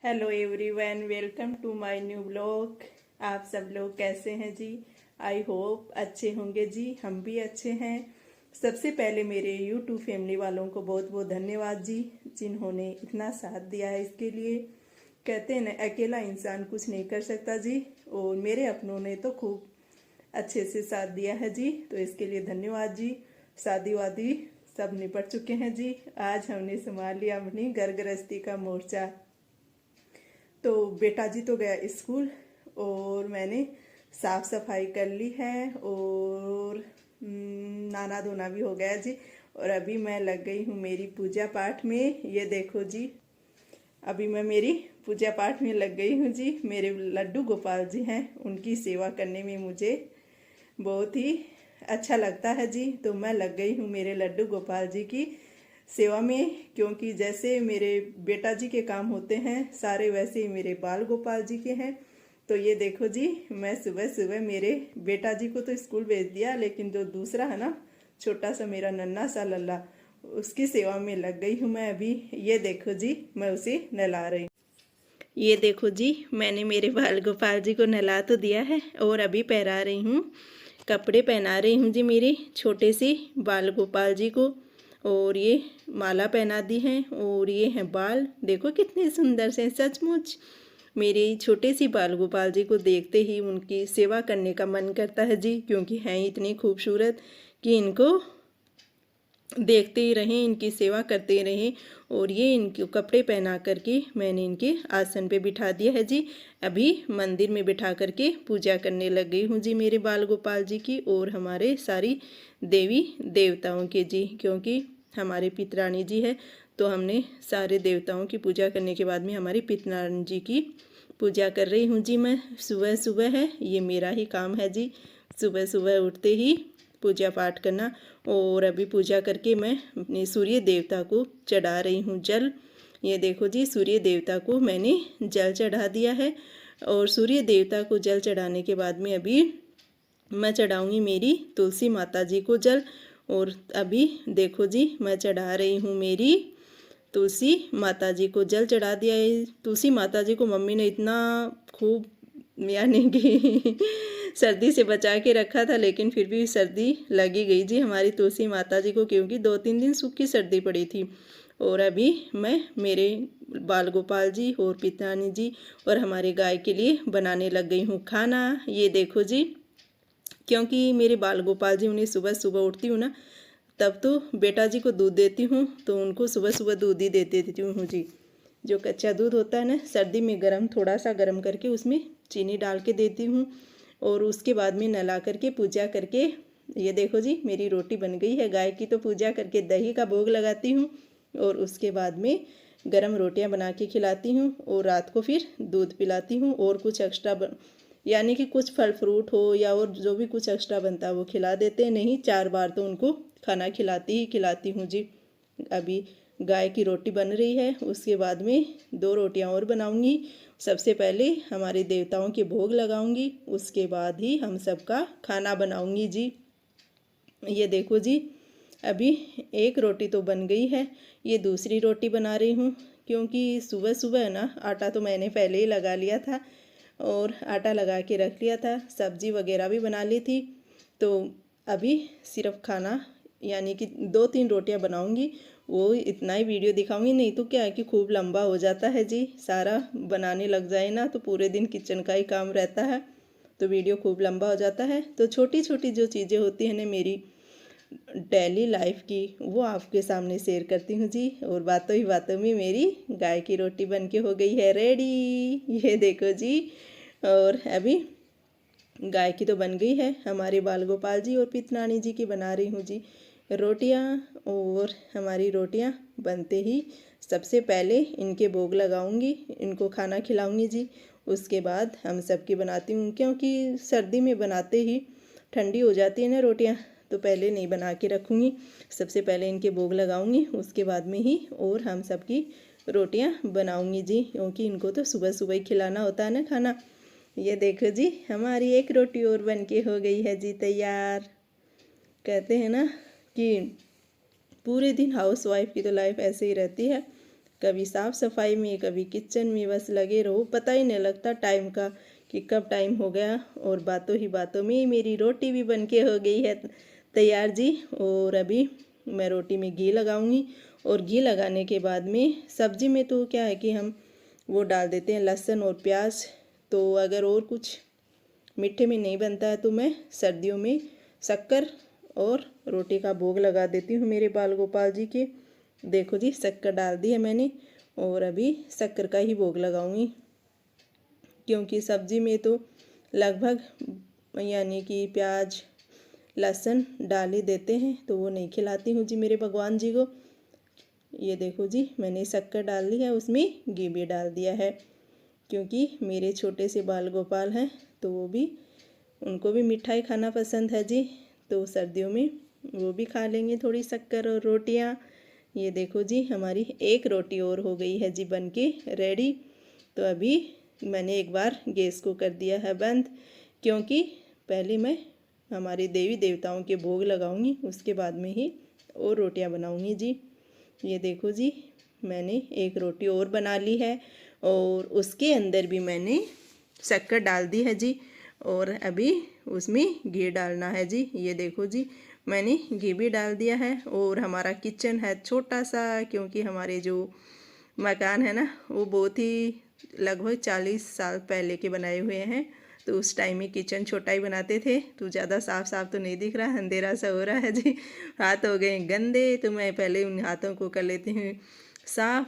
Hello everyone, welcome to my new blog. आप सब लोग कैसे हैं जी? आई होप अच्छे होंगे जी। हम भी अच्छे हैं। सबसे पहले मेरे यूट्यूब फैमिली वालों को बहुत बहुत धन्यवाद जी, जिन्होंने इतना साथ दिया है। इसके लिए कहते हैं ना, अकेला इंसान कुछ नहीं कर सकता जी। और मेरे अपनों ने तो खूब अच्छे से साथ दिया है जी, तो इसके लिए धन्यवाद जी। शादी वादी सब निपट चुके हैं जी। आज हमने संभाल लिया अपनी घर गृहस्थी का मोर्चा। तो बेटा जी तो गया स्कूल और मैंने साफ सफाई कर ली है और नाना धोना भी हो गया जी। और अभी मैं लग गई हूँ मेरी पूजा पाठ में। ये देखो जी, अभी मैं मेरी पूजा पाठ में लग गई हूँ जी। मेरे लड्डू गोपाल जी हैं, उनकी सेवा करने में मुझे बहुत ही अच्छा लगता है जी। तो मैं लग गई हूँ मेरे लड्डू गोपाल जी की सेवा में, क्योंकि जैसे मेरे बेटा जी के काम होते हैं सारे, वैसे ही मेरे बाल गोपाल जी के हैं। तो ये देखो जी, मैं सुबह सुबह मेरे बेटा जी को तो स्कूल भेज दिया, लेकिन जो दूसरा है ना, छोटा सा मेरा नन्हा सा लल्ला, उसकी सेवा में लग गई हूँ मैं अभी। ये देखो जी, मैं उसे नहला रही हूँ। ये देखो जी, मैंने मेरे बाल गोपाल जी को नहला तो दिया है और अभी पहना रही हूँ, कपड़े पहना रही हूँ जी मेरे छोटे से बाल गोपाल जी को। और ये माला पहना दी है और ये हैं बाल, देखो कितने सुंदर से। सचमुच मेरे छोटे सी बाल गोपाल जी को देखते ही उनकी सेवा करने का मन करता है जी, क्योंकि हैं इतने खूबसूरत कि इनको देखते ही रहें, इनकी सेवा करते रहें। और ये इनके कपड़े पहना करके मैंने इनके आसन पे बिठा दिया है जी। अभी मंदिर में बिठा करके पूजा करने लग गई हूँ जी मेरे बाल गोपाल जी की और हमारे सारी देवी देवताओं के जी, क्योंकि हमारे पितरानी जी है। तो हमने सारे देवताओं की पूजा करने के बाद में हमारी पितरानी जी की पूजा कर रही हूँ जी। मैं सुबह सुबह है, ये मेरा ही काम है जी, सुबह सुबह उठते ही पूजा पाठ करना। और अभी पूजा करके मैं अपने सूर्य देवता को चढ़ा रही हूँ जल। ये देखो जी, सूर्य देवता को मैंने जल चढ़ा दिया है। और सूर्य देवता को जल चढ़ाने के बाद में अभी मैं चढ़ाऊँगी मेरी तुलसी माता जी को जल। और अभी देखो जी, मैं चढ़ा रही हूँ मेरी तुलसी माता जी को जल चढ़ा दिया है। तुलसी माता जी को मम्मी ने इतना खूब, यानी कि सर्दी से बचा के रखा था, लेकिन फिर भी सर्दी लगी गई जी हमारी तुलसी माता जी को, क्योंकि 2-3 दिन सूखी सर्दी पड़ी थी। और अभी मैं मेरे बाल गोपाल जी और पितानी जी और हमारे गाय के लिए बनाने लग गई हूँ खाना। ये देखो जी, क्योंकि मेरे बाल गोपाल जी, उन्हें सुबह सुबह उठती हूँ ना, तब तो बेटा जी को दूध देती हूँ, तो उनको सुबह सुबह दूध ही दे देती हूँ जी। जो कच्चा दूध होता है ना, सर्दी में गर्म, थोड़ा सा गर्म करके उसमें चीनी डाल के देती हूँ। और उसके बाद में नला करके पूजा करके, ये देखो जी मेरी रोटी बन गई है गाय की। तो पूजा करके दही का भोग लगाती हूँ और उसके बाद में गरम रोटियां बना के खिलाती हूँ और रात को फिर दूध पिलाती हूँ। और कुछ एक्स्ट्रा यानी कि कुछ फल फ्रूट हो या और जो भी कुछ एक्स्ट्रा बनता है वो खिला देते हैं। नहीं, 4 बार तो उनको खाना खिलाती हूँ जी। अभी गाय की रोटी बन रही है, उसके बाद में 2 रोटियां और बनाऊंगी। सबसे पहले हमारे देवताओं के भोग लगाऊंगी, उसके बाद ही हम सबका खाना बनाऊंगी जी। ये देखो जी, अभी एक रोटी तो बन गई है, ये दूसरी रोटी बना रही हूँ। क्योंकि सुबह सुबह है ना, आटा तो मैंने पहले ही लगा लिया था और आटा लगा के रख लिया था, सब्जी वगैरह भी बना ली थी। तो अभी सिर्फ खाना, यानी कि 2-3 रोटियां बनाऊंगी, वो इतना ही वीडियो दिखाऊंगी। नहीं तो क्या है कि खूब लंबा हो जाता है जी, सारा बनाने लग जाए ना तो पूरे दिन किचन का ही काम रहता है, तो वीडियो खूब लंबा हो जाता है। तो छोटी छोटी जो चीज़ें होती हैं ना मेरी डेली लाइफ की, वो आपके सामने शेयर करती हूँ जी। और बातों ही बातों में मेरी गाय की रोटी बन के हो गई है रेडी। ये देखो जी, और अभी गाय की तो बन गई है, हमारे बाल गोपाल जी और पितनानी जी की बना रही हूँ जी रोटियाँ। और हमारी रोटियाँ बनते ही सबसे पहले इनके भोग लगाऊंगी, इनको खाना खिलाऊंगी जी। उसके बाद हम सबकी बनाती हूँ, क्योंकि सर्दी में बनाते ही ठंडी हो जाती है ना रोटियाँ, तो पहले नहीं बना के रखूँगी। सबसे पहले इनके भोग लगाऊंगी, उसके बाद में ही और हम सबकी रोटियाँ बनाऊंगी जी, क्योंकि इनको तो सुबह सुबह ही खिलाना होता है ना खाना। ये देखो जी, हमारी एक रोटी और बन के हो गई है जी तैयार। कहते हैं ना कि पूरे दिन हाउस वाइफ की तो लाइफ ऐसे ही रहती है, कभी साफ़ सफाई में, कभी किचन में बस लगे रहो, पता ही नहीं लगता टाइम का कि कब टाइम हो गया। और बातों ही बातों में मेरी रोटी भी बनके हो गई है तैयार जी। और अभी मैं रोटी में घी लगाऊंगी। और घी लगाने के बाद में सब्जी में तो क्या है कि हम वो डाल देते हैं लहसुन और प्याज। तो अगर और कुछ मीठे में नहीं बनता है तो मैं सर्दियों में शक्कर और रोटी का भोग लगा देती हूँ मेरे बाल गोपाल जी के। देखो जी शक्कर डाल दी है मैंने और अभी शक्कर का ही भोग लगाऊंगी, क्योंकि सब्जी में तो लगभग यानी कि प्याज लहसुन डाल ही देते हैं, तो वो नहीं खिलाती हूँ जी मेरे भगवान जी को। ये देखो जी मैंने शक्कर डाल दी है, उसमें घी भी डाल दिया है, क्योंकि मेरे छोटे से बाल गोपाल हैं तो वो भी, उनको भी मिठाई खाना पसंद है जी। तो सर्दियों में वो भी खा लेंगे थोड़ी शक्कर और रोटियाँ। ये देखो जी हमारी एक रोटी और हो गई है जी बन के रेडी। तो अभी मैंने एक बार गैस को कर दिया है बंद, क्योंकि पहले मैं हमारे देवी देवताओं के भोग लगाऊंगी, उसके बाद में ही और रोटियां बनाऊंगी जी। ये देखो जी मैंने एक रोटी और बना ली है और उसके अंदर भी मैंने शक्कर डाल दी है जी। और अभी उसमें घी डालना है जी। ये देखो जी मैंने घी भी डाल दिया है। और हमारा किचन है छोटा सा, क्योंकि हमारे जो मकान है ना वो बहुत ही लगभग 40 साल पहले के बनाए हुए हैं। तो उस टाइम में किचन छोटा ही बनाते थे, तो ज़्यादा साफ साफ तो नहीं दिख रहा, अंधेरा सा हो रहा है जी। हाथ हो गए गंदे, तो मैं पहले उन हाथों को कर लेती हूँ साफ,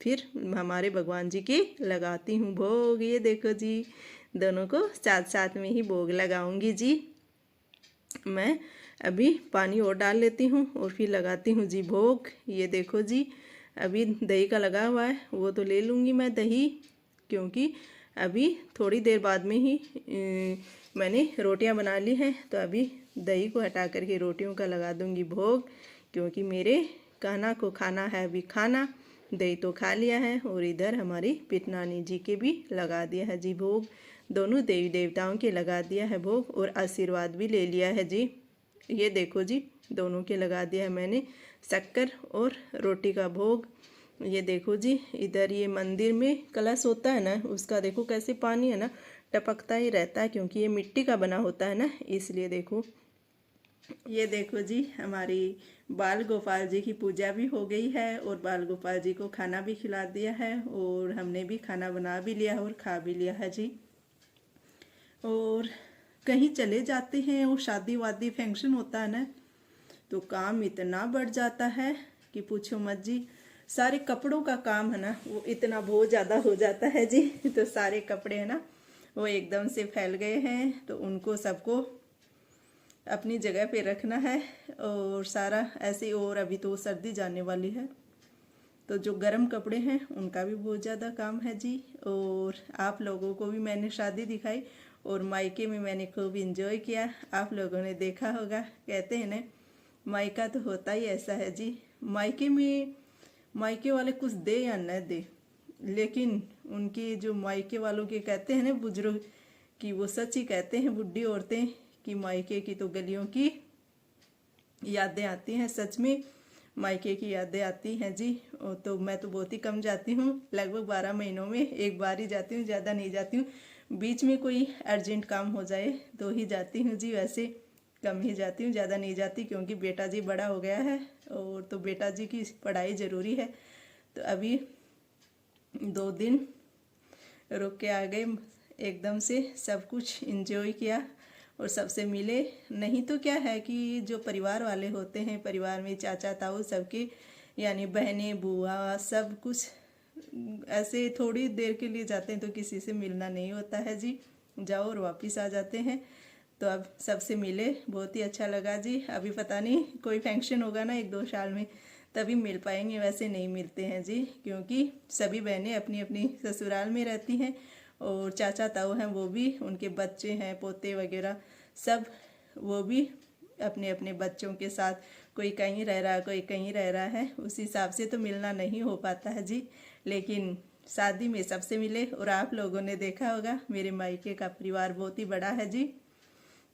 फिर हमारे भगवान जी के लगाती हूँ भोग। ये देखो जी दोनों को साथ साथ में ही भोग लगाऊंगी जी। मैं अभी पानी और डाल लेती हूँ और फिर लगाती हूँ जी भोग। ये देखो जी अभी दही का लगा हुआ है, वो तो ले लूँगी मैं दही, क्योंकि अभी थोड़ी देर बाद में ही मैंने रोटियां बना ली हैं। तो अभी दही को हटा करके रोटियों का लगा दूँगी भोग, क्योंकि मेरे कान्हा को खाना है अभी खाना। दही तो खा लिया है और इधर हमारी पितनानी जी के भी लगा दिया है जी भोग। दोनों देवी देवताओं के लगा दिया है भोग और आशीर्वाद भी ले लिया है जी। ये देखो जी दोनों के लगा दिया है मैंने शक्कर और रोटी का भोग। ये देखो जी इधर ये मंदिर में कलश होता है ना, उसका देखो कैसे पानी है ना टपकता ही रहता है, क्योंकि ये मिट्टी का बना होता है ना, इसलिए देखो। ये देखो जी हमारी बाल गोपाल जी की पूजा भी हो गई है और बाल गोपाल जी को खाना भी खिला दिया है और हमने भी खाना बना भी लिया है और खा भी लिया है जी। और कहीं चले जाते हैं और शादी वादी फंक्शन होता है ना, तो काम इतना बढ़ जाता है कि पूछो मत जी। सारे कपड़ों का काम है ना वो इतना बहुत ज़्यादा हो जाता है जी। तो सारे कपड़े है ना वो एकदम से फैल गए हैं, तो उनको सबको अपनी जगह पे रखना है और सारा ऐसे। और अभी तो सर्दी जाने वाली है, तो जो गर्म कपड़े हैं उनका भी बहुत ज़्यादा काम है जी। और आप लोगों को भी मैंने शादी दिखाई और मायके में मैंने खूब इंजॉय किया। आप लोगों ने देखा होगा, कहते हैं ना मायका तो होता ही ऐसा है जी। मायके में मायके वाले कुछ दे या न दे, लेकिन उनके जो मायके वालों के कहते हैं ना बुजुर्ग कि वो सच ही कहते हैं बुढ़ी औरतें कि मायके की तो गलियों की यादें आती हैं। सच में मायके की यादें आती हैं जी। तो मैं तो बहुत ही कम जाती हूँ, लगभग 12 महीनों में एक बार ही जाती हूँ, ज़्यादा नहीं जाती हूँ। बीच में कोई अर्जेंट काम हो जाए तो ही जाती हूँ जी, वैसे कम ही जाती हूँ, ज़्यादा नहीं जाती, क्योंकि बेटा जी बड़ा हो गया है और तो बेटा जी की पढ़ाई ज़रूरी है। तो अभी 2 दिन रुक के आ गए, एकदम से सब कुछ एंजॉय किया और सबसे मिले। नहीं तो क्या है कि जो परिवार वाले होते हैं, परिवार में चाचा ताऊ सबके यानी बहनें बुआ सब कुछ ऐसे थोड़ी देर के लिए जाते हैं, तो किसी से मिलना नहीं होता है जी, जाओ और वापस आ जाते हैं। तो अब सबसे मिले, बहुत ही अच्छा लगा जी। अभी पता नहीं कोई फंक्शन होगा ना 1-2 साल में तभी मिल पाएंगे, वैसे नहीं मिलते हैं जी, क्योंकि सभी बहनें अपनी अपनी ससुराल में रहती हैं और चाचा ताऊ हैं वो भी, उनके बच्चे हैं पोते वगैरह सब, वो भी अपने अपने बच्चों के साथ, कोई कहीं रह रहा है कोई कहीं रह रहा है, उस हिसाब से तो मिलना नहीं हो पाता है जी। लेकिन शादी में सबसे मिले। और आप लोगों ने देखा होगा मेरे मायके का परिवार बहुत ही बड़ा है जी,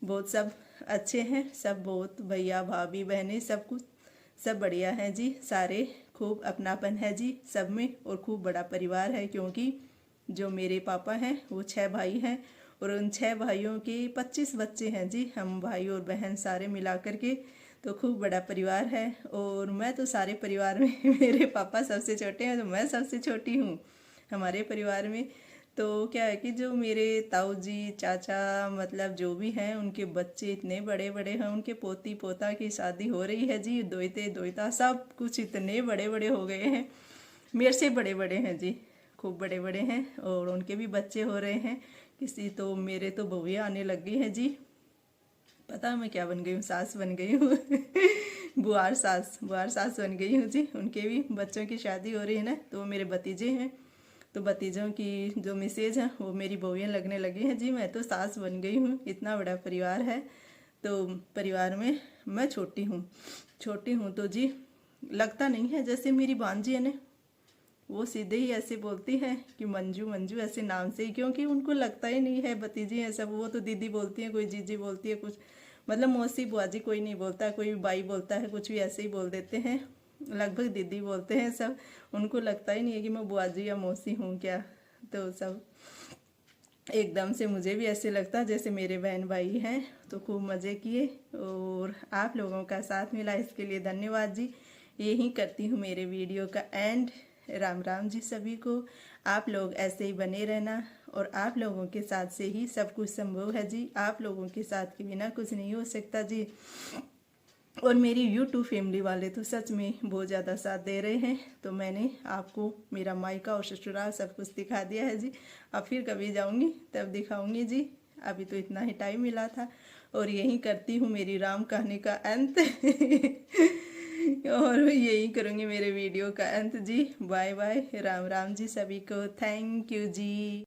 बहुत सब अच्छे हैं, सब बहुत भैया भाभी बहनें सब कुछ सब बढ़िया हैं जी, सारे खूब अपनापन है जी सब में और खूब बड़ा परिवार है, क्योंकि जो मेरे पापा हैं वो 6 भाई हैं और उन 6 भाइयों के 25 बच्चे हैं जी, हम भाई और बहन सारे मिला करके, तो खूब बड़ा परिवार है। और मैं तो सारे परिवार में मेरे पापा सबसे छोटे हैं, तो मैं सबसे छोटी हूँ हमारे परिवार में। तो क्या है कि जो मेरे ताऊ जी चाचा मतलब जो भी हैं उनके बच्चे इतने बड़े बड़े हैं, उनके पोती पोता की शादी हो रही है जी, दोते दोता सब कुछ इतने बड़े बड़े हो गए हैं, मेरे से बड़े बड़े हैं जी, खूब बड़े बड़े हैं। और उनके भी बच्चे हो रहे हैं, किसी तो मेरे तो बहुएं आने लग गई हैं जी। पता मैं क्या बन गई हूँ, सास बन गई हूँ बुआर सास बन गई हूँ जी। उनके भी बच्चों की शादी हो रही है ना, तो वो मेरे भतीजे हैं, तो भतीजों की जो मिसेज है वो मेरी बहुएं लगने लगी हैं जी। मैं तो सास बन गई हूँ, इतना बड़ा परिवार है। तो परिवार में मैं छोटी हूँ तो जी लगता नहीं है जैसे मेरी भांजी है ना, वो सीधे ही ऐसे बोलती है कि मंजू मंजू ऐसे नाम से ही, क्योंकि उनको लगता ही नहीं है भतीजी है सब। वो तो दीदी बोलती है, कोई जीजी बोलती है, कुछ मतलब मौसी बुआजी कोई नहीं बोलता, कोई बाई बोलता है, कुछ भी ऐसे ही बोल देते हैं, लगभग दीदी बोलते हैं सब। उनको लगता ही नहीं है कि मैं बुआजी या मौसी हूँ क्या। तो सब एकदम से मुझे भी ऐसे लगता जैसे मेरे बहन भाई हैं। तो खूब मज़े किए और आप लोगों का साथ मिला, इसके लिए धन्यवाद जी। यही करती हूँ मेरे वीडियो का एंड। राम राम जी सभी को। आप लोग ऐसे ही बने रहना और आप लोगों के साथ से ही सब कुछ संभव है जी। आप लोगों के साथ के बिना कुछ नहीं हो सकता जी। और मेरी यूट्यूब फैमिली वाले तो सच में बहुत ज़्यादा साथ दे रहे हैं। तो मैंने आपको मेरा मायका और ससुराल सब कुछ दिखा दिया है जी। अब फिर कभी जाऊंगी तब दिखाऊंगी जी, अभी तो इतना ही टाइम मिला था। और यही करती हूँ मेरी राम कहानी का अंत और यही करूँगी मेरे वीडियो का अंत जी। बाय बाय, राम राम जी सभी को, थैंक यू जी।